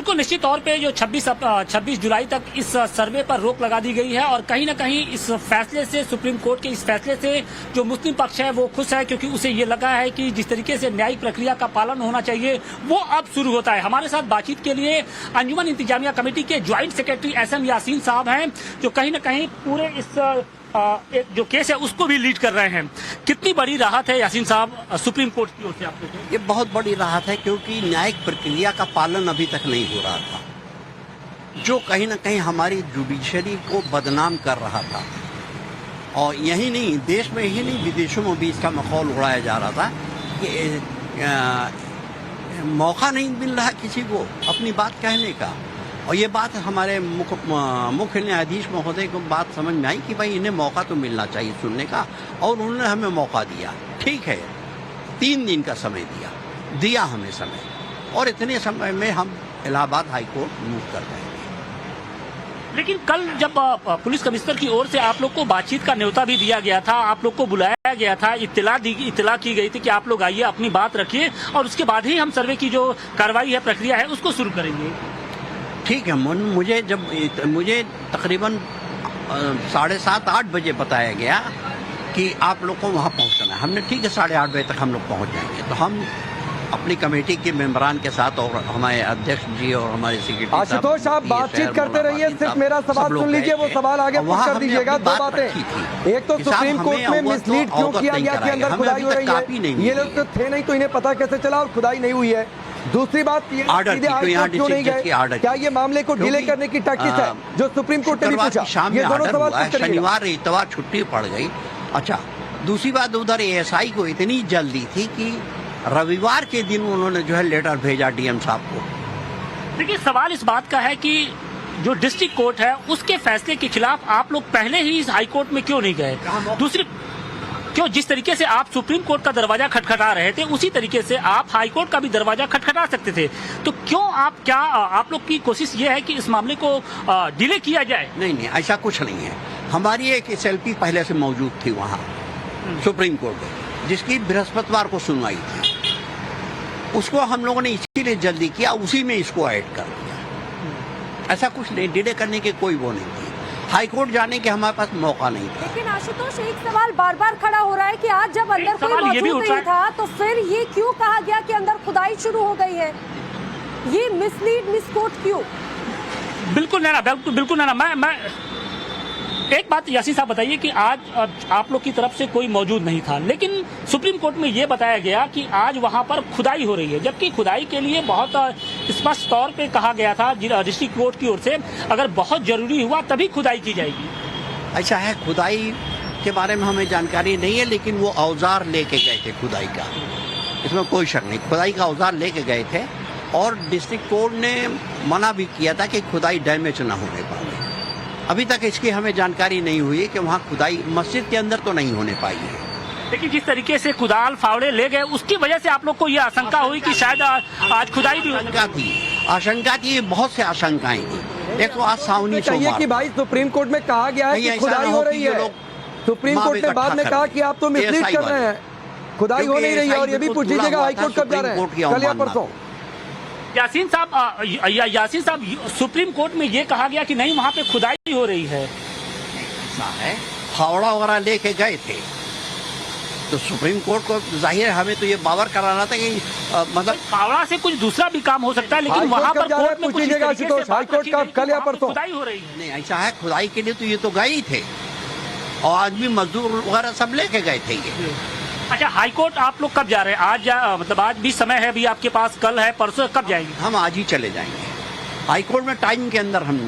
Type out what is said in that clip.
बिल्कुल निश्चित तौर पे जो 26 जुलाई तक इस सर्वे पर रोक लगा दी गई है और कहीं ना कहीं इस फैसले से, सुप्रीम कोर्ट के इस फैसले से जो मुस्लिम पक्ष है वो खुश है, क्योंकि उसे ये लगा है कि जिस तरीके से न्यायिक प्रक्रिया का पालन होना चाहिए वो अब शुरू होता है। हमारे साथ बातचीत के लिए अंजुमन इंतजामिया कमेटी के ज्वाइंट सेक्रेटरी SM यासीन साहब हैं, जो कहीं ना कहीं पूरे इस एक जो केस है उसको भी लीड कर रहे हैं। कितनी बड़ी राहत है यासीन साहब सुप्रीम कोर्ट की ओर से आपको? ये बहुत बड़ी राहत है, क्योंकि न्यायिक प्रक्रिया का पालन अभी तक नहीं हो रहा था, जो कहीं ना कहीं हमारी जुडिशरी को बदनाम कर रहा था। और यही नहीं, देश में ही नहीं, विदेशों में भी इसका माहौल उड़ाया जा रहा था कि मौका नहीं मिल रहा किसी को अपनी बात कहने का। और ये बात हमारे मुख्य न्यायाधीश महोदय को बात समझ में आई कि भाई इन्हें मौका तो मिलना चाहिए सुनने का, और उन्होंने हमें मौका दिया। ठीक है, 3 दिन का समय दिया हमें समय, और इतने समय में हम इलाहाबाद हाई कोर्ट मूव कर रहे हैं। लेकिन कल जब पुलिस कमिश्नर की ओर से आप लोग को बातचीत का न्योता भी दिया गया था, आप लोग को बुलाया गया था, इत्तला की गई थी कि आप लोग आइए, अपनी बात रखिए और उसके बाद ही हम सर्वे की जो कार्रवाई है, प्रक्रिया है, उसको शुरू करेंगे। ठीक है, मुझे तकरीबन 7:30-8 बजे बताया गया कि आप लोग को वहाँ पहुँचना है। हमने ठीक है 8:30 बजे तक हम लोग पहुँच जाएंगे। तो हम अपनी कमेटी के मेंबरान के साथ और हमारे अध्यक्ष जी और हमारे सेक्रेटरी आशुतोष साहब बातचीत करते रहिए, सिर्फ मेरा सवाल सुन लीजिए, वो सवाल आगे पुट कर दीजिएगा। 2 बातें, एक तो सुप्रीम कोर्ट में मिसलीड क्यों किया गया कि अंदर खुदाई हो रही है, ये लोग तो थे नहीं तो इन्हें पता कैसे चला और खुदाई नहीं हुई है। दूसरी बात, क्यों नहीं गए, क्या ये मामले को डिले करने की टैक्टिस है जो सुप्रीम कोर्ट ने भी पूछा? शाम में ऑर्डर हुआ, शनिवार इतवार छुट्टी पड़ गई। अच्छा, दूसरी बात, उधर ASI को इतनी जल्दी थी कि रविवार के दिन उन्होंने जो है लेटर भेजा DM साहब को। देखिए, सवाल इस बात का है कि जो डिस्ट्रिक्ट कोर्ट है उसके फैसले के खिलाफ आप लोग पहले ही इस हाई कोर्ट में क्यों नहीं गए? दूसरी, क्यों जिस तरीके से आप सुप्रीम कोर्ट का दरवाजा खटखटा रहे थे उसी तरीके से आप हाई कोर्ट का भी दरवाजा खटखटा सकते थे। तो क्यों आप लोग की कोशिश ये है कि इस मामले को डिले किया जाए? नहीं, ऐसा कुछ नहीं है। हमारी एक SLP पहले से मौजूद थी वहाँ सुप्रीम कोर्ट में, जिसकी बृहस्पतिवार को सुनवाई थी। उसको हम लोगों ने इसीलिए जल्दी किया, उसी में इसको ऐड कर दिया। ऐसा कुछ नहीं, डिले करने के कोई वो नहीं थी। हाई कोर्ट जाने के हमारे पास मौका नहीं था। लेकिन आशुतोष, एक सवाल बार बार खड़ा हो रहा है कि आज जब अंदर कोई मौजूद नहीं था तो फिर ये क्यों कहा गया कि अंदर खुदाई शुरू हो गई है? ये मिसकोट क्यों? बिल्कुल नैना, मैं एक बात यासीन साहब बताइए कि आज आप लोग की तरफ से कोई मौजूद नहीं था, लेकिन सुप्रीम कोर्ट में ये बताया गया कि आज वहां पर खुदाई हो रही है, जबकि खुदाई के लिए बहुत स्पष्ट तौर पे कहा गया था डिस्ट्रिक्ट कोर्ट की ओर से अगर बहुत जरूरी हुआ तभी खुदाई की जाएगी। ऐसा है, खुदाई के बारे में हमें जानकारी नहीं है, लेकिन वो औजार लेके गए थे खुदाई का, इसमें कोई शक नहीं। खुदाई का औजार लेके गए थे और डिस्ट्रिक्ट कोर्ट ने मना भी किया था कि खुदाई डैमेज न होने पाए। अभी तक इसकी हमें जानकारी नहीं हुई है कि वहाँ खुदाई मस्जिद के अंदर तो नहीं होने पाई है। लेकिन जिस तरीके से कुदाल फावड़े ले गए उसकी वजह से आप लोग को यह आशंका हुई कि शायद आज खुदाई भी आशंका थी, बहुत से आशंकाएं थी। एक तो आज सावनी चाहिए कि भाई सुप्रीम कोर्ट में कहा गया है कि खुदाई हो रही है, सुप्रीम कोर्ट ने बाद में कहा कि आप तो मिसलीड कर रहे हैं, खुदाई हो नहीं रही है। और ये भी पूछ लीजिएगा हाई कोर्ट कब जा रहे हैं, कल या परसों? यासीन साहब, सुप्रीम कोर्ट में ये कहा गया कि नहीं वहाँ पे खुदाई हो रही है। फावड़ा वगैरह लेके गए थे तो सुप्रीम कोर्ट को जाहिर हमें तो ये बावर कराना था कि मतलब फावड़ा से कुछ दूसरा भी काम हो सकता है, लेकिन वहाँ पर कोर्ट में कुछ हाई कोर्ट का कल या परसों खुदाई हो रही है। नहीं, ऐसा है, खुदाई के लिए तो ये तो गए ही थे और आदमी मजदूर वगैरह सब लेके गए थे ये। अच्छा, हाई कोर्ट आप लोग कब जा रहे हैं? मतलब आज भी समय है अभी आपके पास, कल है, परसों कब जाएंगे? हम आज ही चले जाएंगे। हाई कोर्ट में टाइम के अंदर हम